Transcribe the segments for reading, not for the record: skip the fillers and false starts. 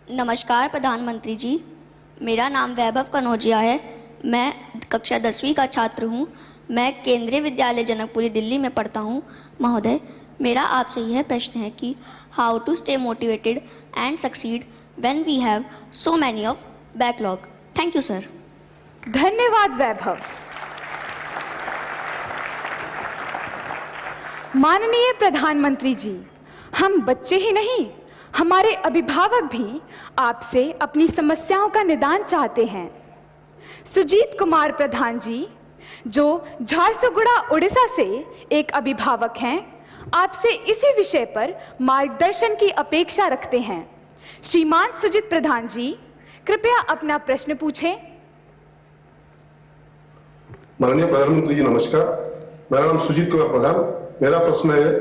नमस्कार प्रधानमंत्री जी, मेरा नाम वैभव कनौजिया है। मैं कक्षा 10वीं का छात्र हूँ। मैं केंद्रीय विद्यालय जनकपुरी दिल्ली में पढ़ता हूँ। महोदय, मेरा आपसे यह प्रश्न है कि how to stay motivated and succeed when we have so many of backlog. Thank you sir. धन्यवाद वैभव। माननीय प्रधानमंत्री जी, हम बच्चे ही नहीं, हमारे अभिभावक भी आपसे अपनी समस्याओं का निदान चाहते हैं। सुजीत कुमार प्रधान जी, जो झारसुगुड़ा उड़ीसा से एक अभिभावक हैं, आपसे इसी विषय पर मार्गदर्शन की अपेक्षा रखते हैं। श्रीमान सुजीत प्रधान जी, कृपया अपना प्रश्न पूछें। माननीय प्रधानमंत्री जी नमस्कार। मेरा नाम सुजीत कुमार प्रधान। मेरा प्रश्न है,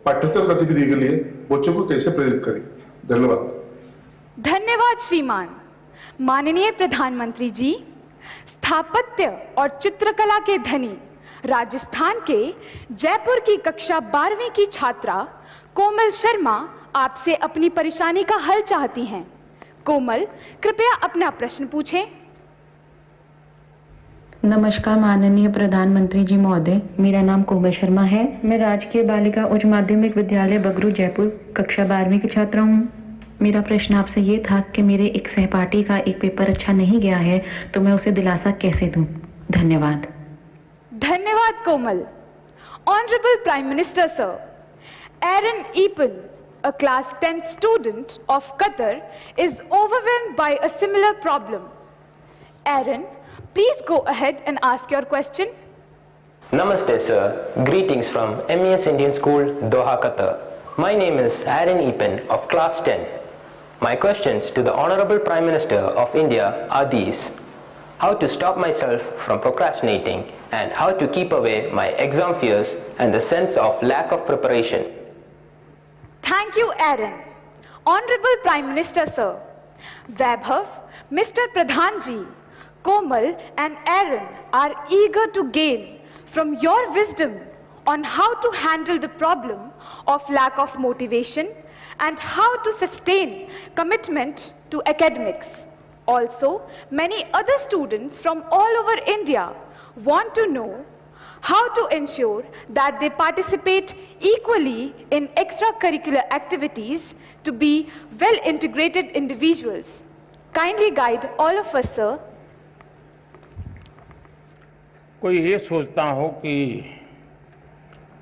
पाठ्येतर गतिविधि के लिए बच्चों को कैसे प्रेरित करें? धन्यवाद। धन्यवाद श्रीमान। माननीय प्रधानमंत्री जी, स्थापत्य और चित्रकला के धनी राजस्थान के जयपुर की कक्षा 12वीं की छात्रा कोमल शर्मा आपसे अपनी परेशानी का हल चाहती हैं। कोमल, कृपया अपना प्रश्न पूछें। नमस्कार माननीय प्रधानमंत्री जी महोदय, मेरा नाम कोमल शर्मा है। मैं राजकीय बालिका उच्च माध्यमिक विद्यालय बगरू जयपुर कक्षा 12वीं की छात्र हूँ। मेरा प्रश्न आपसे ये था कि मेरे एक सहपाठी का एक पेपर अच्छा नहीं गया है, तो मैं उसे दिलासा कैसे दूं? धन्यवाद। धन्यवाद Komal. Honourable prime minister sir, Eran Eapen, a class 10th student of Qatar, is overwhelmed by a similar problem. Aaron, please go ahead and ask your question. Namaste sir, greetings from MES Indian School, Doha, Qatar. My name is Aaron Epen of class 10. My questions to the Honorable Prime Minister of India are these: how to stop myself from procrastinating and how to keep away my exam fears and the sense of lack of preparation. Thank you, Aaron. Honorable Prime Minister sir, Vaibhav, Mr. Pradhan ji, Komal and Aaron are eager to gain from your wisdom on how to handle the problem of lack of motivation and how to sustain commitment to academics. Also, many other students from all over India want to know how to ensure that they participate equally in extracurricular activities to be well-integrated individuals. Kindly guide all of us, sir. कोई ये सोचता हो कि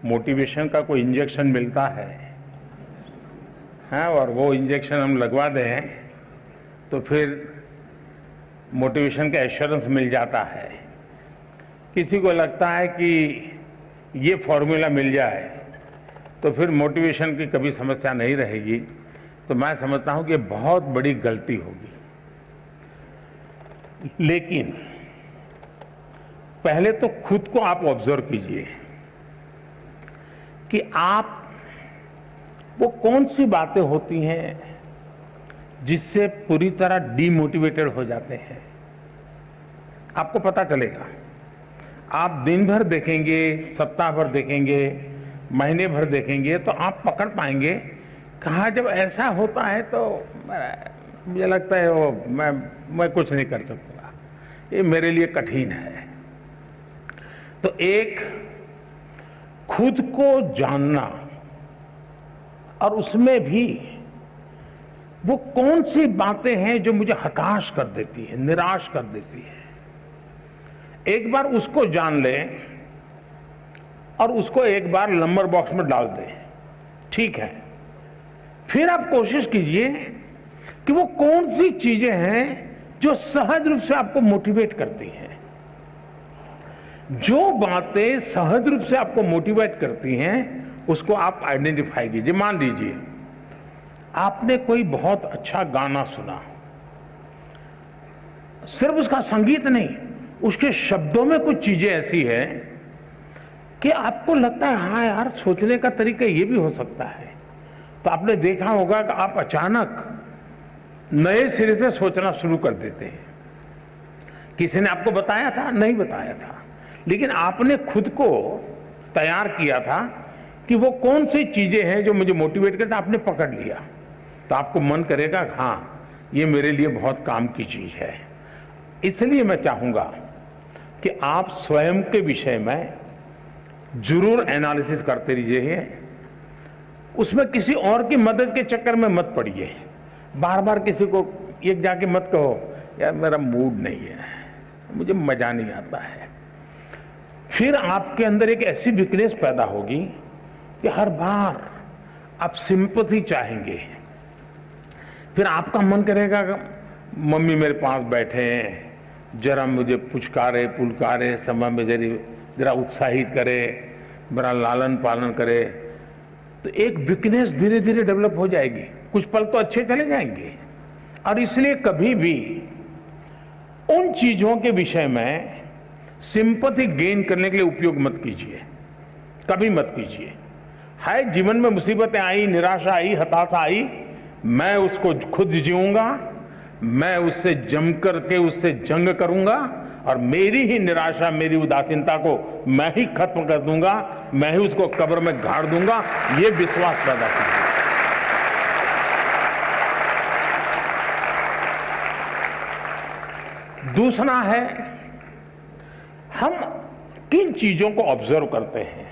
motivation का कोई injection मिलता है, हाँ, और वो इंजेक्शन हम लगवा दें तो फिर मोटिवेशन का एश्योरेंस मिल जाता है। किसी को लगता है कि ये फॉर्मूला मिल जाए तो फिर मोटिवेशन की कभी समस्या नहीं रहेगी। तो मैं समझता हूं कि ये बहुत बड़ी गलती होगी। लेकिन पहले तो खुद को आप ऑब्जर्व कीजिए कि आप वो कौन सी बातें होती हैं जिससे पूरी तरह डीमोटिवेटेड हो जाते हैं। आपको पता चलेगा। आप दिन भर देखेंगे, सप्ताह भर देखेंगे, महीने भर देखेंगे तो आप पकड़ पाएंगे कहाँ जब ऐसा होता है तो मुझे लगता है वो मैं कुछ नहीं कर सकता, ये मेरे लिए कठिन है। तो एक खुद को जानना और उसमें भी वो कौन सी बातें हैं जो मुझे हताश कर देती है, निराश कर देती है, एक बार उसको जान लें और उसको एक बार नंबर बॉक्स में डाल दें। ठीक है, फिर आप कोशिश कीजिए कि वो कौन सी चीजें हैं जो सहज रूप से आपको मोटिवेट करती हैं। जो बातें सहज रूप से आपको मोटिवेट करती हैं उसको आप आइडेंटिफाई कीजिए। मान लीजिए आपने कोई बहुत अच्छा गाना सुना, सिर्फ उसका संगीत नहीं, उसके शब्दों में कुछ चीजें ऐसी है कि आपको लगता है हाँ यार, सोचने का तरीका ये भी हो सकता है। तो आपने देखा होगा कि आप अचानक नए सिरे से सोचना शुरू कर देते हैं। किसी ने आपको बताया था? नहीं बताया था, लेकिन आपने खुद को तैयार किया था कि वो कौन सी चीजें हैं जो मुझे मोटिवेट करता, आपने पकड़ लिया। तो आपको मन करेगा हाँ ये मेरे लिए बहुत काम की चीज है। इसलिए मैं चाहूंगा कि आप स्वयं के विषय में जरूर एनालिसिस करते रहिए, उसमें किसी और की मदद के चक्कर में मत पड़िए। बार बार किसी को ये जाके मत कहो यार मेरा मूड नहीं है, मुझे मजा नहीं आता है। फिर आपके अंदर एक ऐसी वीकनेस पैदा होगी कि हर बार आप सिंपैथी चाहेंगे। फिर आपका मन करेगा मम्मी मेरे पास बैठे हैं, जरा मुझे पुचकारे पुलकारे, समय में जरा उत्साहित करे, मेरा लालन पालन करे। तो एक वीकनेस धीरे धीरे डेवलप हो जाएगी। कुछ पल तो अच्छे चले जाएंगे। और इसलिए कभी भी उन चीजों के विषय में सिंपैथी गेन करने के लिए उपयोग मत कीजिए, कभी मत कीजिए। है जीवन में मुसीबतें आई, निराशा आई, हताशा आई, मैं उसको खुद जीऊंगा, मैं उससे जम करके उससे जंग करूंगा और मेरी ही निराशा, मेरी उदासीनता को मैं ही खत्म कर दूंगा, मैं ही उसको कब्र में गाड़ दूंगा। ये विश्वास पैदा कीजिए। दूसरा है, हम किन चीजों को ऑब्जर्व करते हैं।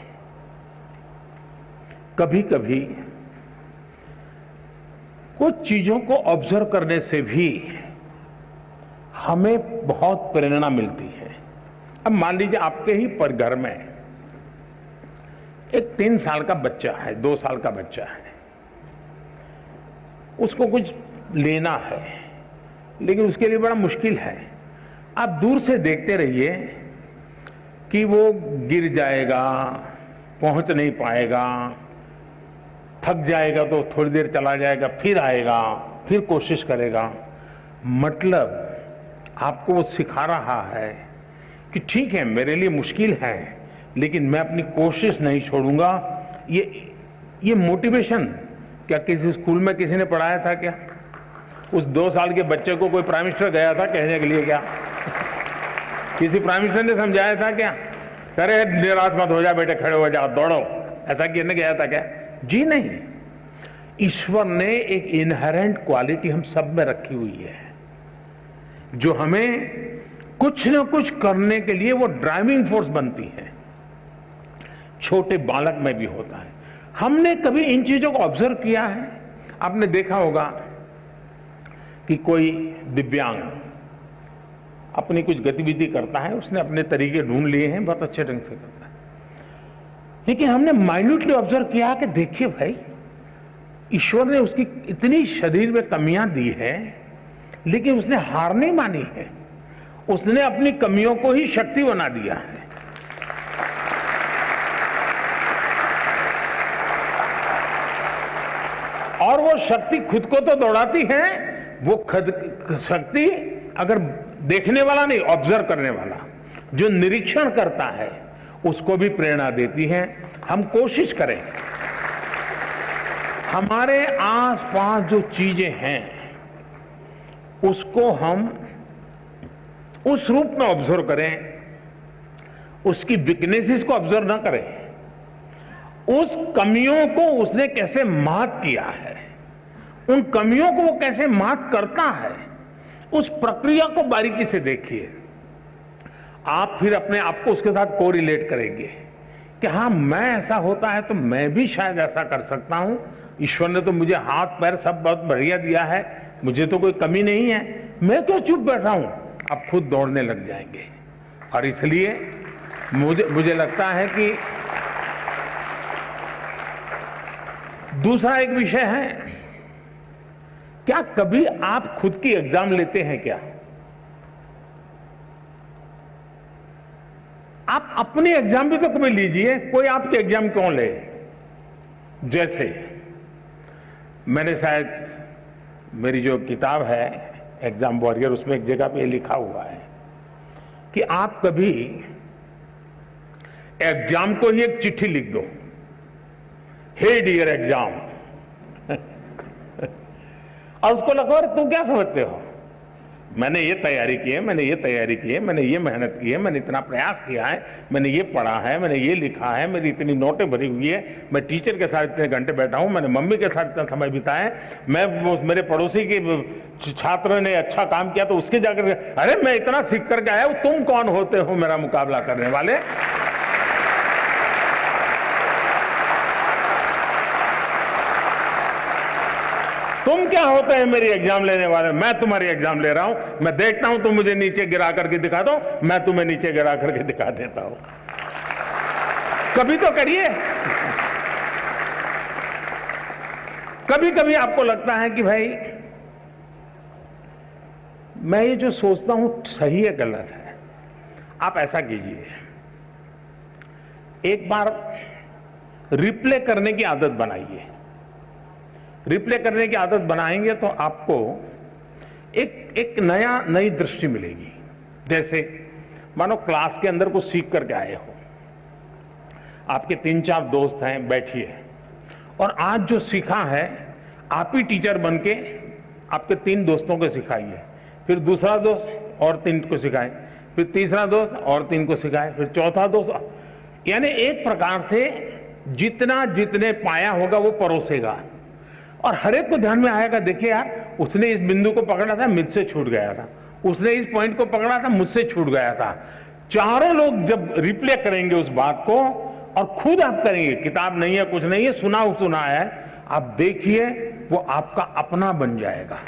कभी कभी कुछ चीजों को ऑब्जर्व करने से भी हमें बहुत प्रेरणा मिलती है। अब मान लीजिए आपके ही पर घर में एक 3 साल का बच्चा है, 2 साल का बच्चा है, उसको कुछ लेना है लेकिन उसके लिए बड़ा मुश्किल है। आप दूर से देखते रहिए कि वो गिर जाएगा, पहुंच नहीं पाएगा, थक जाएगा तो थोड़ी देर चला जाएगा, फिर आएगा, फिर कोशिश करेगा। मतलब आपको वो सिखा रहा है कि ठीक है मेरे लिए मुश्किल है लेकिन मैं अपनी कोशिश नहीं छोड़ूंगा। ये मोटिवेशन क्या किसी स्कूल में किसी ने पढ़ाया था क्या? उस 2 साल के बच्चे को कोई प्राइम मिनिस्टर गया था कहने के लिए क्या? किसी प्राइम मिनिस्टर ने समझाया था क्या? अरे निराश मत हो जा बेटे, खड़े हो जा, दौड़ो, ऐसा कहने गया था क्या? जी नहीं। ईश्वर ने एक इनहेरेंट क्वालिटी हम सब में रखी हुई है जो हमें कुछ न कुछ करने के लिए वो ड्राइविंग फोर्स बनती है। छोटे बालक में भी होता है। हमने कभी इन चीजों को ऑब्जर्व किया है? आपने देखा होगा कि कोई दिव्यांग अपनी कुछ गतिविधि करता है, उसने अपने तरीके ढूंढ लिए हैं, बहुत अच्छे ढंग से करता है, लेकिन हमने माइन्यूटली ऑब्जर्व किया कि देखिए भाई, ईश्वर ने उसकी इतनी शरीर में कमियां दी है लेकिन उसने हार नहीं मानी है, उसने अपनी कमियों को ही शक्ति बना दिया है। और वो शक्ति खुद को तो दौड़ाती है, वो खुद शक्ति अगर देखने वाला नहीं, ऑब्जर्व करने वाला जो निरीक्षण करता है उसको भी प्रेरणा देती है। हम कोशिश करें हमारे आसपास जो चीजें हैं उसको हम उस रूप में ऑब्जर्व करें, उसकी वीकनेसेस को ऑब्जर्व ना करें, उस कमियों को उसने कैसे मात किया है, उन कमियों को वो कैसे मात करता है, उस प्रक्रिया को बारीकी से देखिए। आप फिर अपने आप को उसके साथ कोरिलेट करेंगे कि हाँ, मैं ऐसा होता है तो मैं भी शायद ऐसा कर सकता हूं। ईश्वर ने तो मुझे हाथ पैर सब बहुत बढ़िया दिया है, मुझे तो कोई कमी नहीं है, मैं क्यों चुप बैठा हूं? आप खुद दौड़ने लग जाएंगे। और इसलिए मुझे लगता है कि दूसरा एक विषय है, क्या कभी आप खुद की एग्जाम लेते हैं क्या? आप अपनी एग्जाम भी तो कभी लीजिए, कोई आपकी एग्जाम क्यों ले? जैसे मैंने शायद मेरी जो किताब है एग्जाम वॉरियर, उसमें एक जगह पे लिखा हुआ है कि आप कभी एग्जाम को ही एक चिट्ठी लिख दो, हे डियर एग्जाम, और उसको लगो अरे तुम क्या समझते हो, मैंने ये तैयारी की है, मैंने ये तैयारी की है, मैंने ये मेहनत की है, मैंने इतना प्रयास किया है, मैंने ये पढ़ा है, मैंने ये लिखा है, मेरी इतनी नोटें भरी हुई है, मैं टीचर के साथ इतने घंटे बैठा हूँ, मैंने मम्मी के साथ इतना समय बिताया है, मैं मेरे पड़ोसी के छात्र ने अच्छा काम किया तो उसके जाकर अरे मैं इतना सीख करके आया हूँ, तुम कौन होते हो मेरा मुकाबला करने वाले। तुम क्या होते हैं मेरी एग्जाम लेने वाले, मैं तुम्हारी एग्जाम ले रहा हूं, मैं देखता हूं तुम मुझे नीचे गिरा करके दिखा दो, मैं तुम्हें नीचे गिरा करके दिखा देता हूं। कभी तो करिए। कभी कभी आपको लगता है कि भाई मैं ये जो सोचता हूं सही है गलत है, आप ऐसा कीजिए, एक बार रिप्ले करने की आदत बनाइए। रिप्ले करने की आदत बनाएंगे तो आपको एक नई दृष्टि मिलेगी। जैसे मानो क्लास के अंदर कुछ सीख करके आए हो, आपके 3-4 दोस्त हैं, बैठिए और आज जो सीखा है आप ही टीचर बन के आपके 3 दोस्तों को सिखाइए, फिर दूसरा दोस्त और 3 को सिखाए, फिर तीसरा दोस्त और 3 को सिखाए, फिर चौथा दोस्त, यानी एक प्रकार से जितने पाया होगा वो परोसेगा और हर एक को ध्यान में आएगा, देखिए यार उसने इस बिंदु को पकड़ा था, मुझसे छूट गया था, उसने इस पॉइंट को पकड़ा था, मुझसे छूट गया था। चारों लोग जब रिप्ले करेंगे उस बात को और खुद आप करेंगे, किताब नहीं है कुछ नहीं है, सुना है, आप देखिए वो आपका अपना बन जाएगा।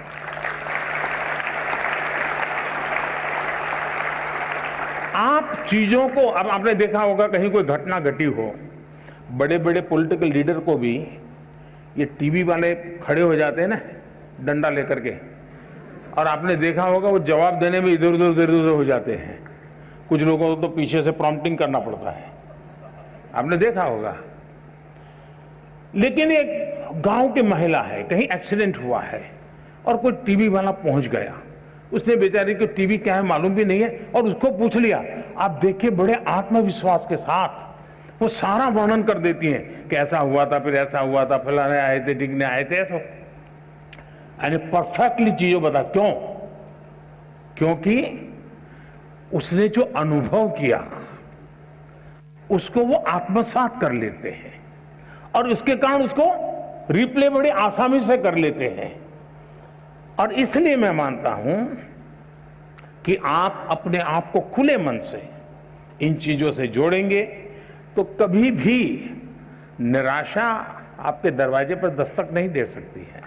आप चीजों को, अब आपने देखा होगा कहीं कोई घटना घटी हो, बड़े बड़े पॉलिटिकल लीडर को भी ये टीवी वाले खड़े हो जाते हैं ना डंडा लेकर के, और आपने देखा होगा वो जवाब देने में इधर उधर हो जाते हैं। कुछ लोगों को तो पीछे से प्रॉम्प्टिंग करना पड़ता है, आपने देखा होगा। लेकिन एक गांव की महिला है, कहीं एक्सीडेंट हुआ है और कोई टीवी वाला पहुंच गया, उसने बेचारी को टीवी क्या है मालूम भी नहीं है और उसको पूछ लिया। आप देखिए बड़े आत्मविश्वास के साथ वो सारा वर्णन कर देती हैं कि ऐसा हुआ था, फिर ऐसा हुआ था, फलाने आए थे, टिकने आए थे, ऐसा यानी परफेक्टली चीजों बता। क्यों? क्योंकि उसने जो अनुभव किया उसको वो आत्मसात कर लेते हैं और उसके कारण उसको रिप्ले बड़ी आसानी से कर लेते हैं। और इसलिए मैं मानता हूं कि आप अपने आप को खुले मन से इन चीजों से जोड़ेंगे तो कभी भी निराशा आपके दरवाजे पर दस्तक नहीं दे सकती है।